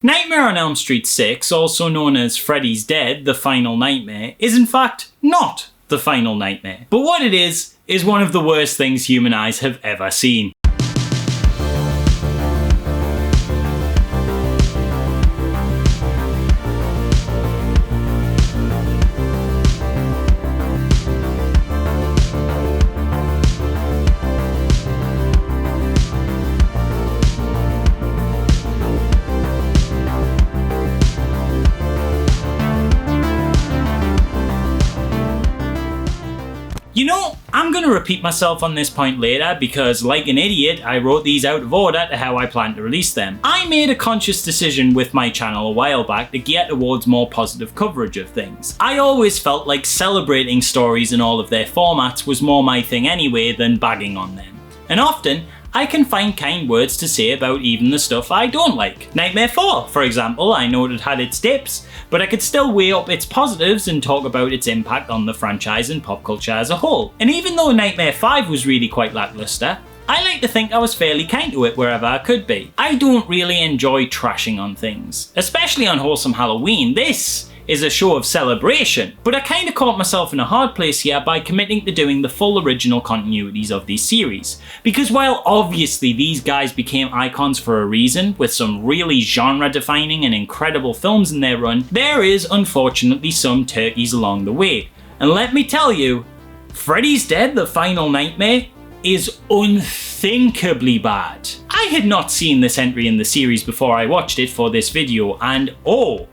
Nightmare on Elm Street 6, also known as Freddy's Dead, the final nightmare, is in fact not the final nightmare. But what it is one of the worst things human eyes have ever seen. You know, I'm going to repeat myself on this point later because, like an idiot, I wrote these out of order to how I plan to release them. I made a conscious decision with my channel a while back to gear towards more positive coverage of things. I always felt like celebrating stories in all of their formats was more my thing anyway than bagging on them. And often, I can find kind words to say about even the stuff I don't like. Nightmare 4, for example, I noted had its dips, but I could still weigh up its positives and talk about its impact on the franchise and pop culture as a whole. And even though Nightmare 5 was really quite lackluster, I like to think I was fairly kind to it wherever I could be. I don't really enjoy trashing on things, especially on Wholesome Halloween. This is a show of celebration, but I kinda caught myself in a hard place here by committing to doing the full original continuities of these series. Because while obviously these guys became icons for a reason, with some really genre-defining and incredible films in their run, there is unfortunately some turkeys along the way. And let me tell you, Freddy's Dead, the final nightmare, is unthinkably bad. I had not seen this entry in the series before I watched it for this video, and oh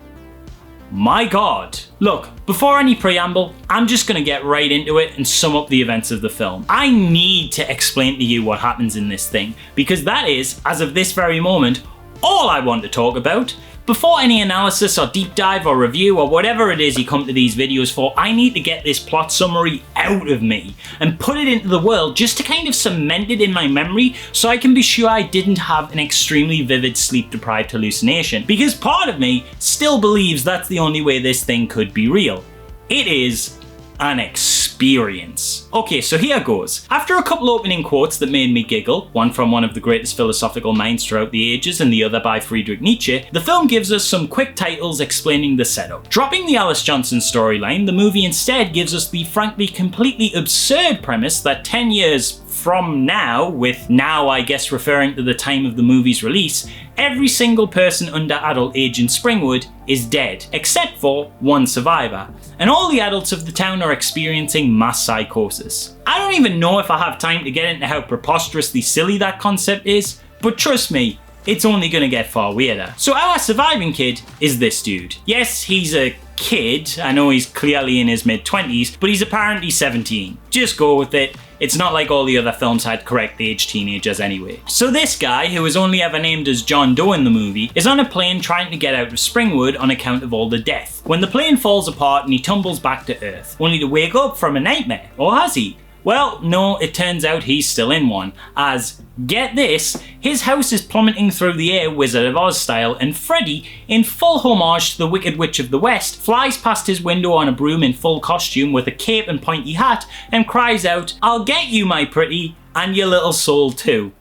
my god. Look, before any preamble, I'm just gonna get right into it and sum up the events of the film. I need to explain to you what happens in this thing, because that is, as of this very moment, all I want to talk about. Before any analysis or deep dive or review or whatever it is you come to these videos for, I need to get this plot summary out of me and put it into the world just to kind of cement it in my memory so I can be sure I didn't have an extremely vivid sleep-deprived hallucination. Because part of me still believes that's the only way this thing could be real. It is an experience. Okay, so here goes. After a couple opening quotes that made me giggle, one from one of the greatest philosophical minds throughout the ages and the other by Friedrich Nietzsche, the film gives us some quick titles explaining the setup. Dropping the Alice Johnson storyline, the movie instead gives us the frankly completely absurd premise that 10 years from now, with now I guess referring to the time of the movie's release, every single person under adult age in Springwood is dead, except for one survivor, and all the adults of the town are experiencing mass psychosis. I don't even know if I have time to get into how preposterously silly that concept is, but trust me, it's only gonna get far weirder. So our surviving kid is this dude. Yes, he's a kid, I know he's clearly in his mid-20s, but he's apparently 17. Just go with it. It's not like all the other films had correct age teenagers anyway. So this guy, who is only ever named as John Doe in the movie, is on a plane trying to get out of Springwood on account of all the death. When the plane falls apart and he tumbles back to Earth, only to wake up from a nightmare. Or has he? Well, no, it turns out he's still in one, as, get this, his house is plummeting through the air Wizard of Oz style, and Freddy, in full homage to the Wicked Witch of the West, flies past his window on a broom in full costume with a cape and pointy hat, and cries out, "I'll get you, my pretty, and your little soul too."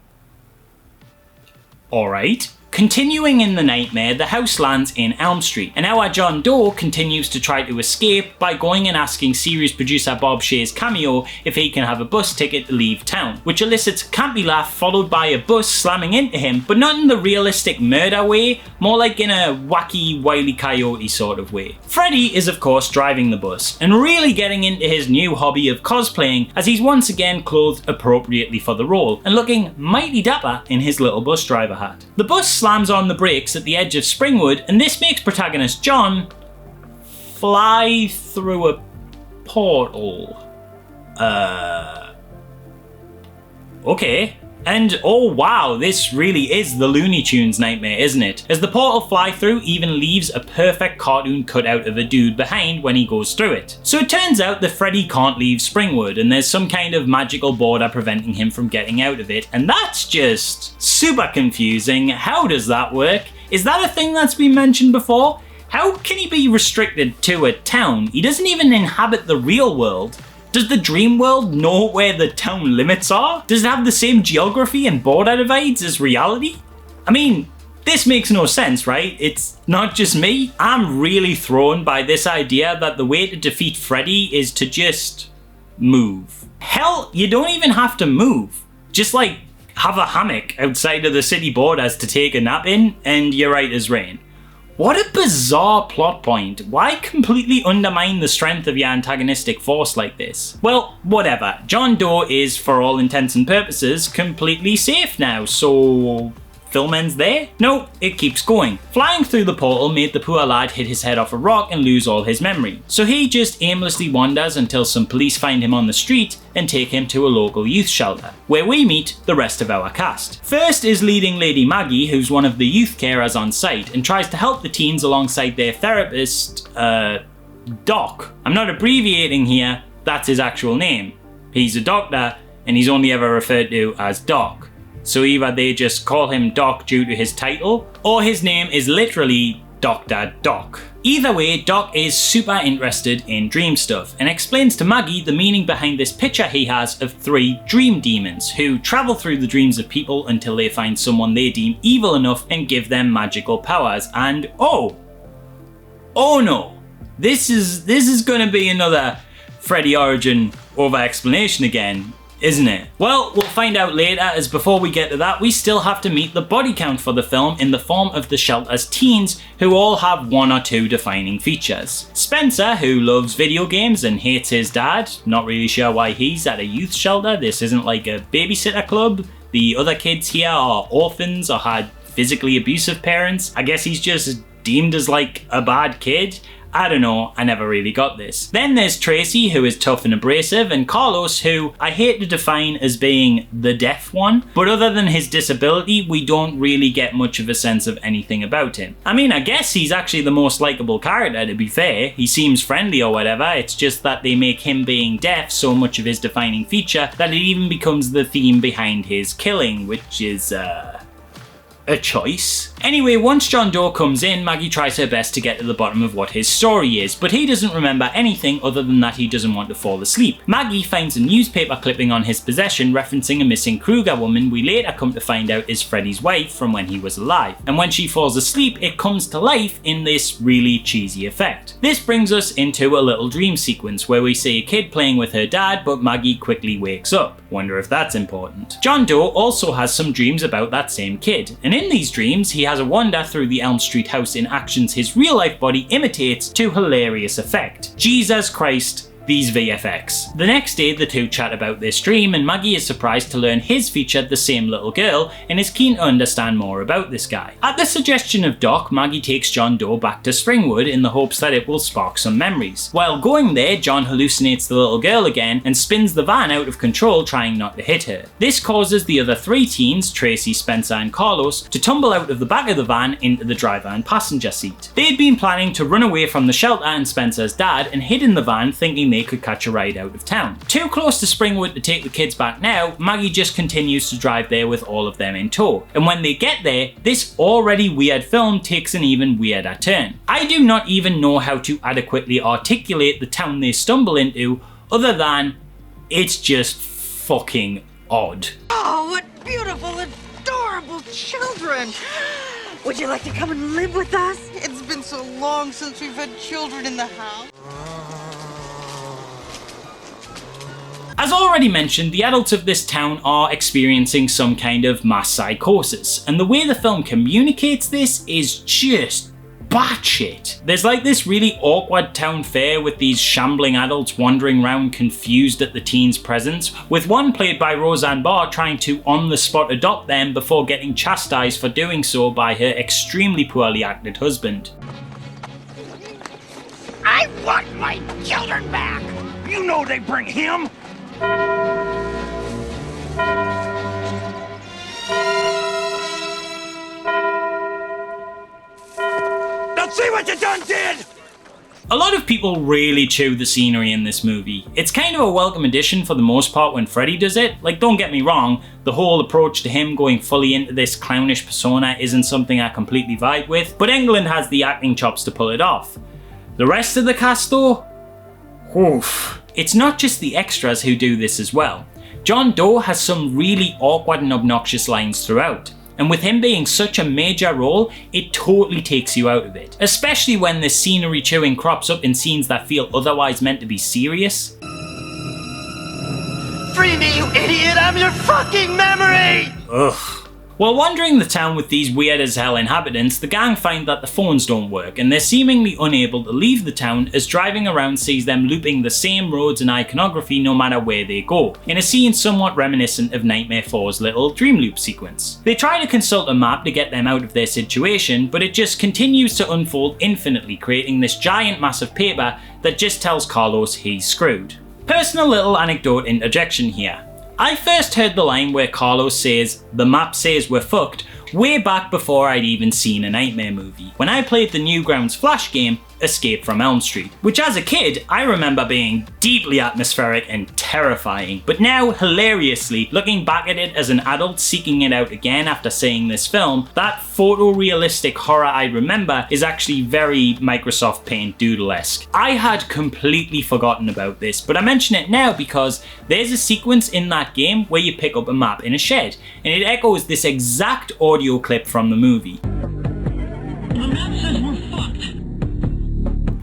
Alright. Continuing in the nightmare, the house lands in Elm Street, and our John Doe continues to try to escape by going and asking series producer Bob Shaye's cameo if he can have a bus ticket to leave town, which elicits a campy laugh followed by a bus slamming into him, but not in the realistic murder way, more like in a wacky Wile E. Coyote sort of way. Freddy is of course driving the bus, and really getting into his new hobby of cosplaying, as he's once again clothed appropriately for the role, and looking mighty dapper in his little bus driver hat. The bus slams on the brakes at the edge of Springwood, and this makes protagonist John fly through a portal. Okay. And oh wow, this really is the Looney Tunes nightmare, isn't it? As the portal fly-through even leaves a perfect cartoon cutout of a dude behind when he goes through it. So it turns out that Freddy can't leave Springwood, and there's some kind of magical border preventing him from getting out of it, and that's just super confusing. How does that work? Is that a thing that's been mentioned before? How can he be restricted to a town? He doesn't even inhabit the real world. Does the dream world know where the town limits are? Does it have the same geography and border divides as reality? I mean, This makes no sense, right? It's not just me. I'm really thrown by this idea that the way to defeat Freddy is to just move. Hell, you don't even have to move. Just like have a hammock outside of the city borders to take a nap in and you're right as rain. What a bizarre plot point. Why completely undermine the strength of your antagonistic force like this? Well, whatever. John Doe is, for all intents and purposes, completely safe now, so film ends there? No, it keeps going. Flying through the portal made the poor lad hit his head off a rock and lose all his memory. So he just aimlessly wanders until some police find him on the street and take him to a local youth shelter, where we meet the rest of our cast. First is leading lady Maggie, who's one of the youth carers on site and tries to help the teens alongside their therapist, Doc. I'm not abbreviating here, that's his actual name. He's a doctor and he's only ever referred to as Doc. So either they just call him Doc due to his title, or his name is literally Dr. Doc. Either way, Doc is super interested in dream stuff and explains to Maggie the meaning behind this picture he has of 3 dream demons who travel through the dreams of people until they find someone they deem evil enough and give them magical powers. And oh no, this is gonna be another Freddy origin over explanation again, isn't it? Well, we'll find out later, as before we get to that, we still have to meet the body count for the film in the form of the shelter's teens, who all have 1 or 2 defining features. Spencer, who loves video games and hates his dad, not really sure why he's at a youth shelter, this isn't like a babysitter club. The other kids here are orphans or had physically abusive parents. I guess he's just deemed as like a bad kid. I don't know, I never really got this. Then there's Tracy, who is tough and abrasive, and Carlos, who I hate to define as being the deaf one, but other than his disability, we don't really get much of a sense of anything about him. I mean, I guess he's actually the most likable character, to be fair. He seems friendly or whatever, it's just that they make him being deaf so much of his defining feature that it even becomes the theme behind his killing, which is, a choice. Anyway, once John Doe comes in, Maggie tries her best to get to the bottom of what his story is, but he doesn't remember anything other than that he doesn't want to fall asleep. Maggie finds a newspaper clipping on his possession referencing a missing Kruger woman we later come to find out is Freddy's wife from when he was alive, and when she falls asleep it comes to life in this really cheesy effect. This brings us into a little dream sequence where we see a kid playing with her dad, but Maggie quickly wakes up. Wonder if that's important. John Doe also has some dreams about that same kid, and in these dreams he has a wander through the Elm Street house in actions his real life body imitates to hilarious effect. Jesus Christ, these VFX. The next day the two chat about this dream and Maggie is surprised to learn his featured the same little girl and is keen to understand more about this guy. At the suggestion of Doc, Maggie takes John Doe back to Springwood in the hopes that it will spark some memories. While going there, John hallucinates the little girl again and spins the van out of control trying not to hit her. This causes the other 3 teens, Tracy, Spencer and Carlos, to tumble out of the back of the van into the driver and passenger seat. They'd been planning to run away from the shelter and Spencer's dad and hid in the van thinking they could catch a ride out of town. Too close to Springwood to take the kids back now, Maggie just continues to drive there with all of them in tow. And when they get there, this already weird film takes an even weirder turn. I do not even know how to adequately articulate the town they stumble into, other than it's just fucking odd. Oh, what beautiful, adorable children! Would you like to come and live with us? It's been so long since we've had children in the house. As already mentioned, the adults of this town are experiencing some kind of mass psychosis, and the way the film communicates this is just batshit. There's like this really awkward town fair with these shambling adults wandering around confused at the teens' presence, with one played by Roseanne Barr trying to on the spot adopt them before getting chastised for doing so by her extremely poorly acted husband. I want my children back! You know they bring him! Now see what you done did! A lot of people really chew the scenery in this movie. It's kind of a welcome addition for the most part when Freddy does it. Like, don't get me wrong, the whole approach to him going fully into this clownish persona isn't something I completely vibe with, but Englund has the acting chops to pull it off. The rest of the cast though? Oof. It's not just the extras who do this as well. John Doe has some really awkward and obnoxious lines throughout. And with him being such a major role, it totally takes you out of it. Especially when this scenery chewing crops up in scenes that feel otherwise meant to be serious. Free me, you idiot! I'm your fucking memory! Ugh. While wandering the town with these weird as hell inhabitants, the gang find that the phones don't work and they're seemingly unable to leave the town as driving around sees them looping the same roads and iconography no matter where they go, in a scene somewhat reminiscent of Nightmare 4's little dream loop sequence. They try to consult a map to get them out of their situation, but it just continues to unfold infinitely, creating this giant mass of paper that just tells Carlos he's screwed. Personal little anecdote interjection here. I first heard the line where Carlos says, "The map says we're fucked," way back before I'd even seen a Nightmare movie, when I played the Newgrounds Flash game, Escape from Elm Street, which as a kid, I remember being deeply atmospheric and terrifying, but now, hilariously, looking back at it as an adult seeking it out again after seeing this film, that photorealistic horror I remember is actually very Microsoft Paint Doodle-esque. I had completely forgotten about this, but I mention it now because there's a sequence in that game where you pick up a map in a shed, and it echoes this exact audio clip from the movie. The map says we're fucked.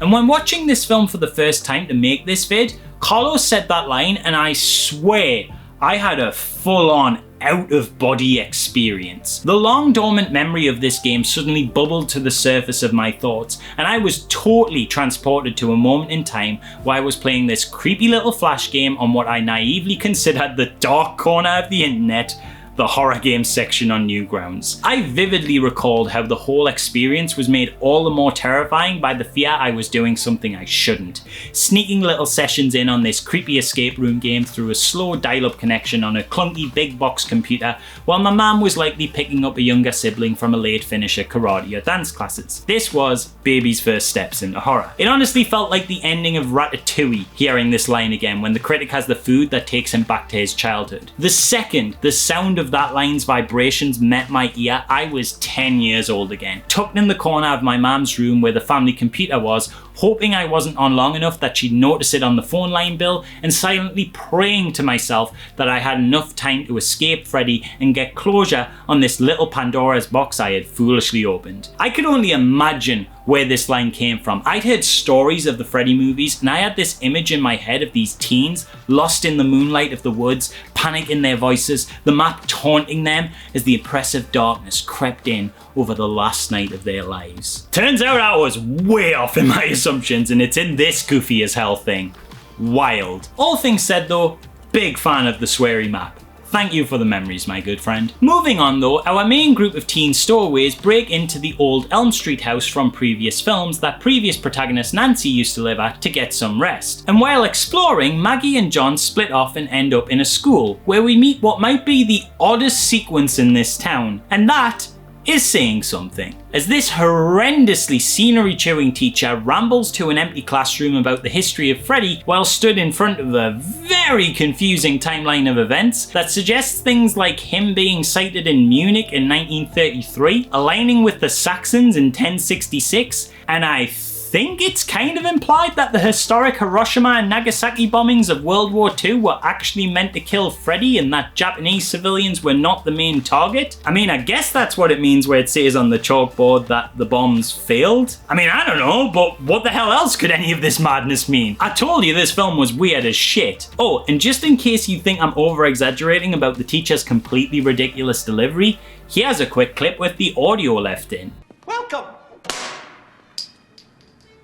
And when watching this film for the first time to make this vid, Carlos said that line and I swear I had a full-on out-of-body experience. The long dormant memory of this game suddenly bubbled to the surface of my thoughts and I was totally transported to a moment in time where I was playing this creepy little Flash game on what I naively considered the dark corner of the internet, the horror game section on Newgrounds. I vividly recalled how the whole experience was made all the more terrifying by the fear I was doing something I shouldn't. Sneaking little sessions in on this creepy escape room game through a slow dial-up connection on a clunky big box computer while my mum was likely picking up a younger sibling from a late finisher karate or dance classes. This was baby's first steps into horror. It honestly felt like the ending of Ratatouille hearing this line again when the critic has the food that takes him back to his childhood. The second the sound of that line's vibrations met my ear, I was 10 years old again, tucked in the corner of my mom's room where the family computer was, hoping I wasn't on long enough that she'd notice it on the phone line bill, and silently praying to myself that I had enough time to escape Freddy and get closure on this little Pandora's box I had foolishly opened. I could only imagine where this line came from. I'd heard stories of the Freddy movies and I had this image in my head of these teens lost in the moonlight of the woods, panic in their voices, the map taunting them as the oppressive darkness crept in over the last night of their lives. Turns out I was way off in my assumptions and it's in this goofy as hell thing. Wild. All things said though, big fan of the sweary map. Thank you for the memories, my good friend. Moving on though, our main group of teen stowaways break into the old Elm Street house from previous films that previous protagonist Nancy used to live at to get some rest. And while exploring, Maggie and John split off and end up in a school, where we meet what might be the oddest sequence in this town, and that is saying something. As this horrendously scenery-chewing teacher rambles to an empty classroom about the history of Freddy while stood in front of a very confusing timeline of events that suggests things like him being sighted in Munich in 1933, aligning with the Saxons in 1066, and I think it's kind of implied that the historic Hiroshima and Nagasaki bombings of World War II were actually meant to kill Freddy and that Japanese civilians were not the main target. I mean, I guess that's what it means where it says on the chalkboard that the bombs failed. I mean, I don't know, but what the hell else could any of this madness mean? I told you this film was weird as shit. Oh, and just in case you think I'm over-exaggerating about the teacher's completely ridiculous delivery, here's a quick clip with the audio left in. Welcome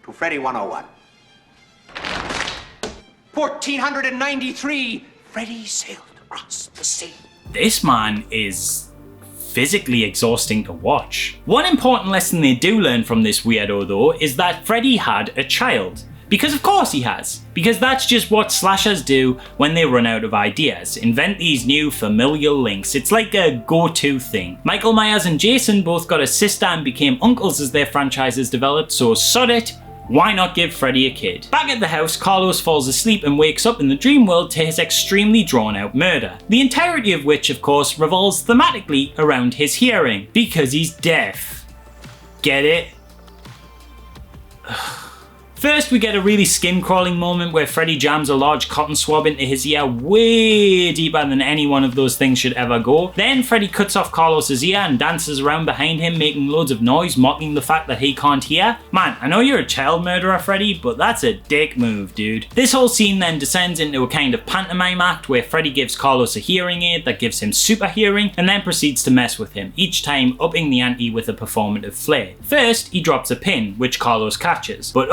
to Freddy 101. 1493, Freddy sailed across the sea. This man is physically exhausting to watch. One important lesson they do learn from this weirdo though is that Freddy had a child. Because of course he has. Because that's just what slashers do when they run out of ideas. Invent these new familial links. It's like a go-to thing. Michael Myers and Jason both got a sister and became uncles as their franchises developed, so sod it. Why not give Freddy a kid? Back at the house, Carlos falls asleep and wakes up in the dream world to his extremely drawn out murder. The entirety of which, of course, revolves thematically around his hearing. Because he's deaf. Get it? First, we get a really skin-crawling moment where Freddy jams a large cotton swab into his ear way deeper than any one of those things should ever go. Then Freddy cuts off Carlos's ear and dances around behind him, making loads of noise, mocking the fact that he can't hear. Man, I know you're a child murderer, Freddy, but that's a dick move, dude. This whole scene then descends into a kind of pantomime act where Freddy gives Carlos a hearing aid that gives him super hearing and then proceeds to mess with him, each time upping the ante with a performative flair. First, he drops a pin, which Carlos catches, but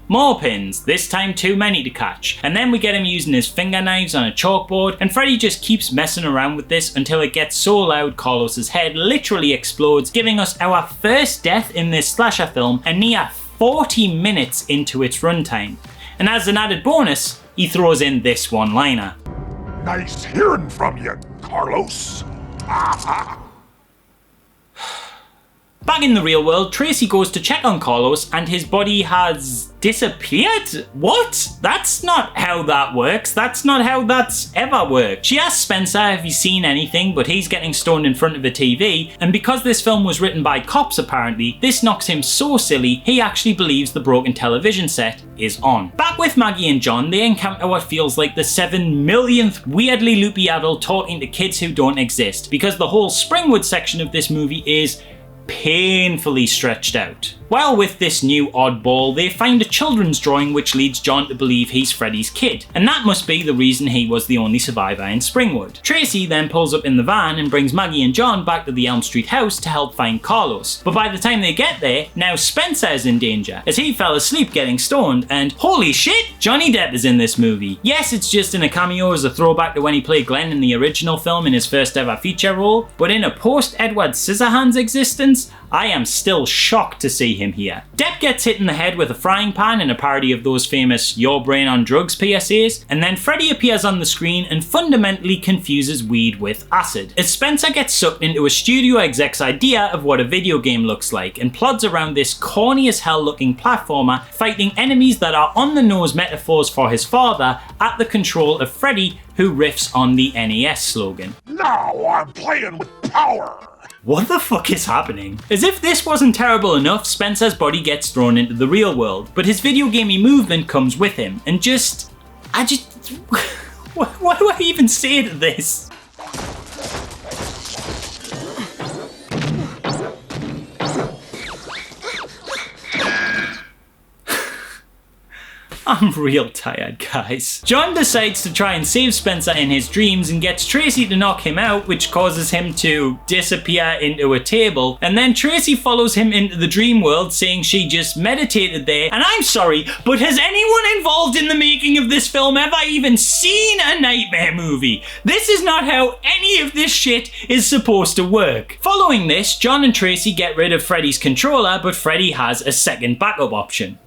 more pins, this time too many to catch. And then we get him using his finger knives on a chalkboard, and Freddy just keeps messing around with this until it gets so loud Carlos's head literally explodes, giving us our first death in this slasher film a near 40 minutes into its runtime. And as an added bonus, he throws in this one-liner. Nice hearing from you, Carlos. Back in the real world, Tracy goes to check on Carlos and his body has disappeared? What? That's not how that works. That's not how that's ever worked. She asks Spencer if he's seen anything, but he's getting stoned in front of a TV, and because this film was written by cops apparently, this knocks him so silly he actually believes the broken television set is on. Back with Maggie and John, they encounter what feels like the 7 millionth weirdly loopy adult talking to kids who don't exist, because the whole Springwood section of this movie is painfully stretched out. While with this new oddball, they find a children's drawing which leads John to believe he's Freddy's kid, and that must be the reason he was the only survivor in Springwood. Tracy then pulls up in the van and brings Maggie and John back to the Elm Street house to help find Carlos, but by the time they get there, now Spencer is in danger, as he fell asleep getting stoned, and holy shit, Johnny Depp is in this movie. Yes, it's just in a cameo as a throwback to when he played Glenn in the original film in his first ever feature role, but in a post-Edward Scissorhands existence, I am still shocked to see him here. Depp gets hit in the head with a frying pan in a parody of those famous "Your brain on drugs" PSAs, and then Freddy appears on the screen and fundamentally confuses weed with acid, as Spencer gets sucked into a studio exec's idea of what a video game looks like and plods around this corny as hell looking platformer, fighting enemies that are on the nose metaphors for his father at the control of Freddy, who riffs on the NES slogan. Now I'm playing with power. What the fuck is happening? As if this wasn't terrible enough, Spencer's body gets thrown into the real world, but his video gamey movement comes with him, and what do I even say to this? I'm real tired, guys. John decides to try and save Spencer in his dreams and gets Tracy to knock him out, which causes him to disappear into a table, and then Tracy follows him into the dream world saying she just meditated there, and I'm sorry, but has anyone involved in the making of this film ever even seen a nightmare movie? This is not how any of this shit is supposed to work. Following this, John and Tracy get rid of Freddy's controller, but Freddy has a second backup option.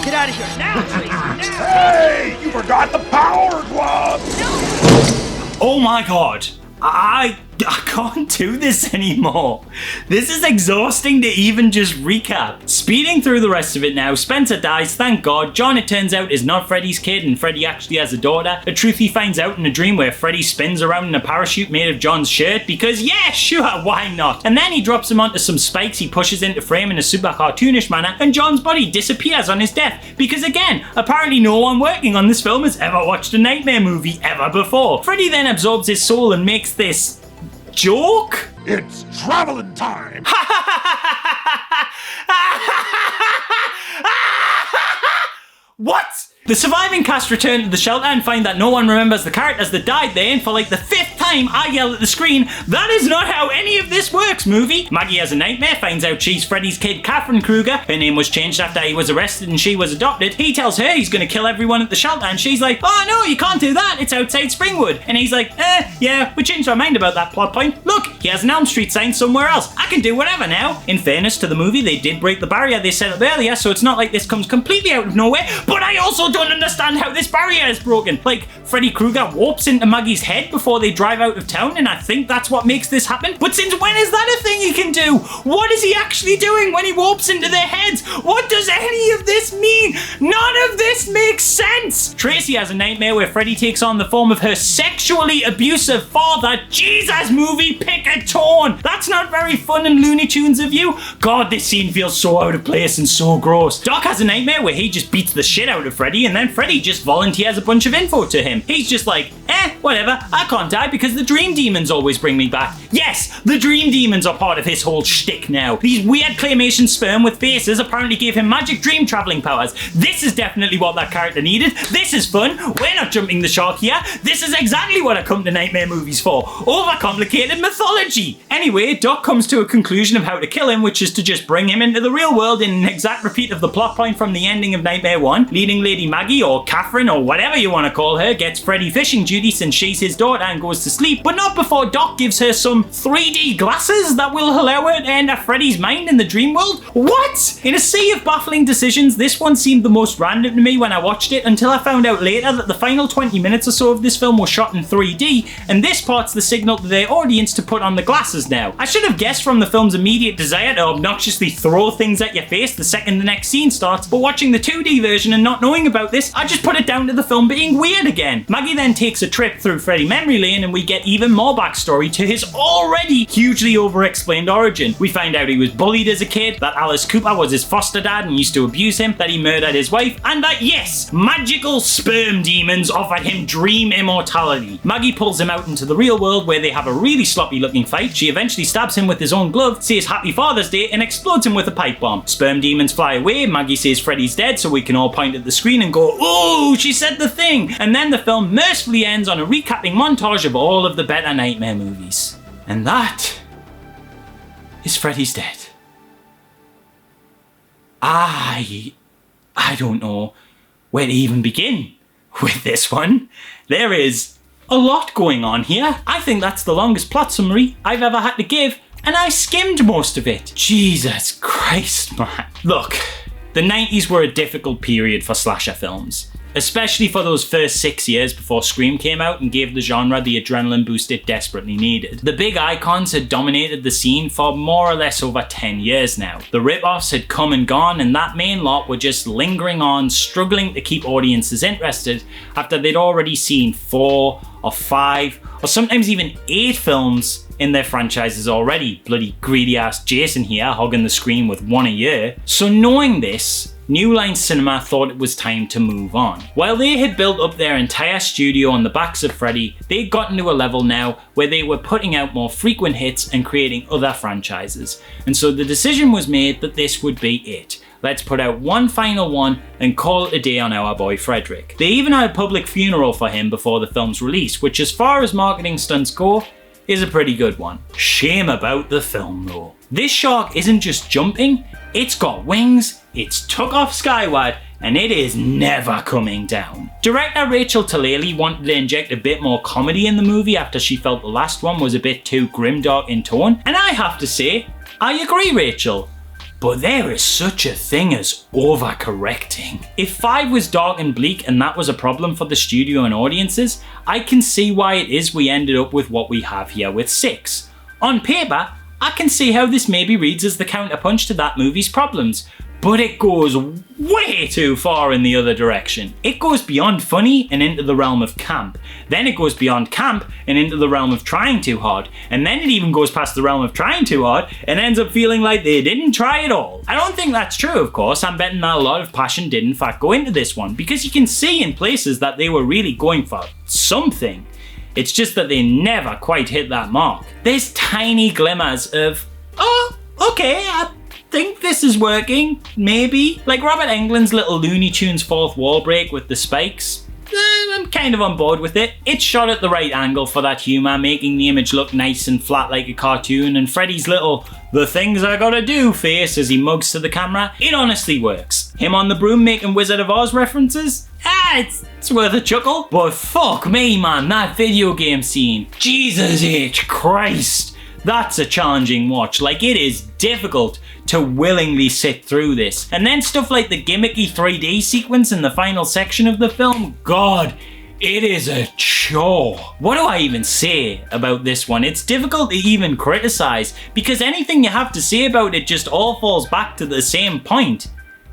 Get out of here now, Tracy! Now. Hey, you forgot the power glove! Oh my god. I can't do this anymore. This is exhausting to even just recap. Speeding through the rest of it now, Spencer dies, thank God. John, it turns out, is not Freddy's kid, and Freddy actually has a daughter. A truth he finds out in a dream where Freddy spins around in a parachute made of John's shirt, because yeah, sure, why not? And then he drops him onto some spikes he pushes into frame in a super cartoonish manner, and John's body disappears on his death, because again, apparently no one working on this film has ever watched a nightmare movie ever before. Freddy then absorbs his soul and makes this joke? It's traveling time! What? The surviving cast return to the shelter and find that no one remembers the characters that died there, and for like the 5th time I yell at the screen, that is not how any of this works, movie! Maggie has a nightmare, finds out she's Freddy's kid Catherine Krueger, her name was changed after he was arrested and she was adopted. He tells her he's gonna kill everyone at the shelter and she's like, oh no, you can't do that, it's outside Springwood. And he's like, yeah, we changed our mind about that plot point. Look, he has an Elm Street sign somewhere else. I can do whatever now. In fairness to the movie, they did break the barrier they set up earlier, so it's not like this comes completely out of nowhere, but I also don't understand how this barrier is broken. Like, Freddy Krueger warps into Maggie's head before they drive drive out of town, and I think that's what makes this happen. But since when is that a thing he can do? What is he actually doing when he warps into their heads? What does any of this mean? None of this makes sense! Tracy has a nightmare where Freddy takes on the form of her sexually abusive father. Jesus, movie, pick a tone! That's not very fun and Looney Tunes of you. God, this scene feels so out of place and so gross. Doc has a nightmare where he just beats the shit out of Freddy, and then Freddy just volunteers a bunch of info to him. He's just like, whatever, I can't die because the dream demons always bring me back. Yes, the dream demons are part of his whole shtick now. These weird claymation sperm with faces apparently gave him magic dream traveling powers. This is definitely what that character needed. This is fun. We're not jumping the shark here. This is exactly what I come to nightmare movies for. Overcomplicated mythology. Anyway, Doc comes to a conclusion of how to kill him, which is to just bring him into the real world in an exact repeat of the plot point from the ending of Nightmare 1. Leading Lady Maggie, or Catherine, or whatever you want to call her, gets Freddy fishing duty since she's his daughter and goes to sleep, but not before Doc gives her some 3D glasses that will allow her to enter Freddy's mind in the dream world. What? In a sea of baffling decisions, this one seemed the most random to me when I watched it, until I found out later that the final 20 minutes or so of this film was shot in 3D, and this part's the signal to their audience to put on the glasses now. I should have guessed from the film's immediate desire to obnoxiously throw things at your face the second the next scene starts, but watching the 2D version and not knowing about this, I just put it down to the film being weird again. Maggie then takes a trip through Freddy memory lane, and we get even more backstory to his already hugely over-explained origin. We find out he was bullied as a kid, that Alice Cooper was his foster dad and used to abuse him, that he murdered his wife, and that yes, magical sperm demons offered him dream immortality. Maggie pulls him out into the real world where they have a really sloppy looking fight. She eventually stabs him with his own glove, says Happy Father's Day, and explodes him with a pipe bomb. Sperm demons fly away. Maggie says Freddy's dead, so we can all point at the screen and go, "Ooh, she said the thing!" And then the film mercifully ends on a recapping montage of all of the better Nightmare movies. And that is Freddy's Dead. I don't know where to even begin with this one. There is a lot going on here. I think that's the longest plot summary I've ever had to give, and I skimmed most of it. Jesus Christ, man. Look, the 90s were a difficult period for slasher films, especially for those first 6 years before Scream came out and gave the genre the adrenaline boost it desperately needed. The big icons had dominated the scene for more or less over 10 years now. The rip-offs had come and gone, and that main lot were just lingering on, struggling to keep audiences interested after they'd already seen 4 or 5 or sometimes even 8 films in their franchises already. Bloody greedy ass Jason here hogging the screen with 1 a year. So knowing this, New Line Cinema thought it was time to move on. While they had built up their entire studio on the backs of Freddy, they'd gotten to a level now where they were putting out more frequent hits and creating other franchises. And so the decision was made that this would be it. Let's put out one final one and call it a day on our boy Frederick. They even had a public funeral for him before the film's release, which as far as marketing stunts go, is a pretty good one. Shame about the film though. This shark isn't just jumping, it's got wings, it's took off skyward, and it is never coming down. Director Rachel Talalay wanted to inject a bit more comedy in the movie after she felt the last one was a bit too grimdark in tone, and I have to say, I agree, Rachel. But there is such a thing as overcorrecting. If 5 was dark and bleak and that was a problem for the studio and audiences, I can see why it is we ended up with what we have here with 6. On paper, I can see how this maybe reads as the counterpunch to that movie's problems, but it goes way too far in the other direction. It goes beyond funny and into the realm of camp. Then it goes beyond camp and into the realm of trying too hard. And then it even goes past the realm of trying too hard and ends up feeling like they didn't try at all. I don't think that's true, of course. I'm betting that a lot of passion did in fact go into this one, because you can see in places that they were really going for something. It's just that they never quite hit that mark. There's tiny glimmers of, oh, okay, I think this is working, maybe. Like Robert Englund's little Looney Tunes fourth wall break with the spikes. I'm kind of on board with it. It's shot at the right angle for that humour, making the image look nice and flat like a cartoon, and Freddy's little "the things I gotta do" face as he mugs to the camera, it honestly works. Him on the broom making Wizard of Oz references? It's worth a chuckle. But fuck me, man, that video game scene. Jesus H. Christ. That's a challenging watch. Like, it is difficult to willingly sit through this. And then stuff like the gimmicky 3D sequence in the final section of the film, God, It is a chore. What do I even say about this one? It's difficult to even criticize because anything you have to say about it just all falls back to the same point.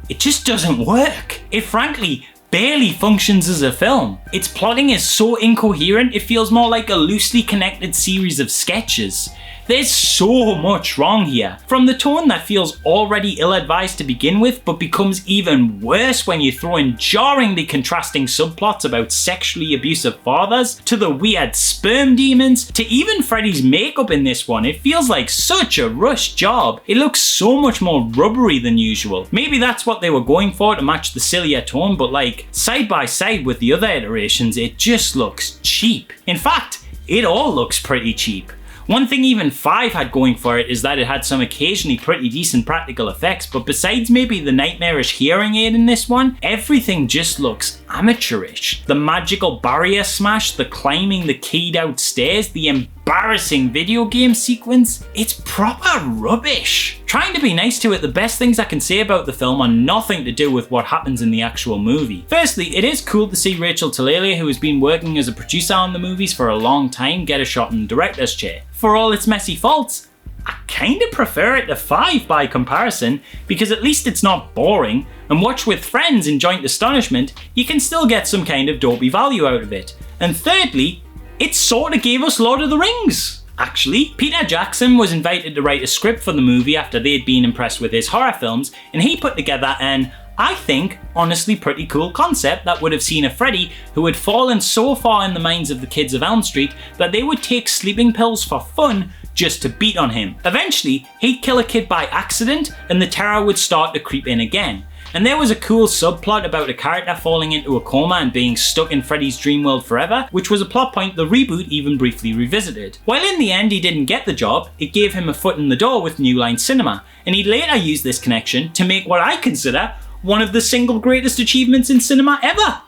It just doesn't work. It frankly barely functions as a film. Its plotting is so incoherent, it feels more like a loosely connected series of sketches. There's so much wrong here. From the tone that feels already ill-advised to begin with, but becomes even worse when you throw in jarringly contrasting subplots about sexually abusive fathers, to the weird sperm demons, to even Freddy's makeup in this one. It feels like such a rushed job. It looks so much more rubbery than usual. Maybe that's what they were going for to match the sillier tone, but like, side by side with the other iterations, it just looks cheap. In fact, it all looks pretty cheap. One thing even 5 had going for it is that it had some occasionally pretty decent practical effects, but besides maybe the nightmarish hearing aid in this one, everything just looks amateurish. The magical barrier smash, the climbing the keyed out stairs, the embarrassing video game sequence, it's proper rubbish. Trying to be nice to it, the best things I can say about the film are nothing to do with what happens in the actual movie. Firstly, it is cool to see Rachel Talalay, who has been working as a producer on the movies for a long time, get a shot in the director's chair. For all its messy faults, I kinda prefer it to 5 by comparison, because at least it's not boring, and watched with friends in joint astonishment, you can still get some kind of dopey value out of it. And thirdly, it sorta gave us Lord of the Rings. Actually, Peter Jackson was invited to write a script for the movie after they'd been impressed with his horror films, and he put together an, I think, honestly pretty cool concept that would have seen a Freddy who had fallen so far in the minds of the kids of Elm Street that they would take sleeping pills for fun just to beat on him. Eventually, he'd kill a kid by accident and the terror would start to creep in again. And there was a cool subplot about a character falling into a coma and being stuck in Freddy's dream world forever, which was a plot point the reboot even briefly revisited. While in the end he didn't get the job, it gave him a foot in the door with New Line Cinema, and he'd later use this connection to make what I consider one of the single greatest achievements in cinema ever.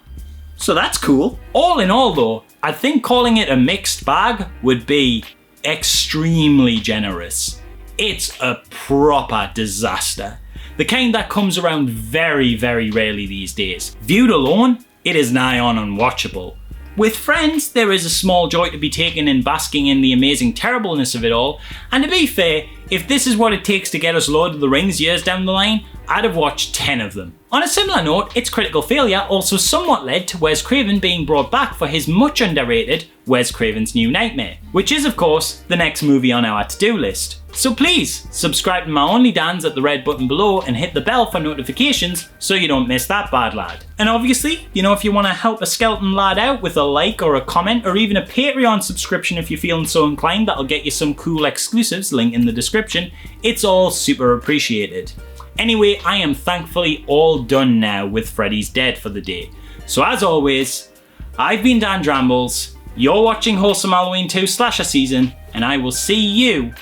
So that's cool. All in all though, I think calling it a mixed bag would be extremely generous. It's a proper disaster. The kind that comes around very, very rarely these days. Viewed alone, it is nigh on unwatchable. With friends, there is a small joy to be taken in basking in the amazing terribleness of it all, and to be fair, if this is what it takes to get us Lord of the Rings years down the line, I'd have watched 10 of them. On a similar note, its critical failure also somewhat led to Wes Craven being brought back for his much underrated Wes Craven's New Nightmare, which is of course the next movie on our to-do list. So please, subscribe to my Only Dans at the red button below and hit the bell for notifications so you don't miss that bad lad. And obviously, if you want to help a skeleton lad out with a like or a comment or even a Patreon subscription if you're feeling so inclined, that'll get you some cool exclusives, link in the description, it's all super appreciated. Anyway, I am thankfully all done now with Freddy's Dead for the day. So as always, I've been Dan Drambles, you're watching Wholesome Halloween 2 Slasher Season, and I will see you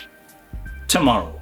tomorrow.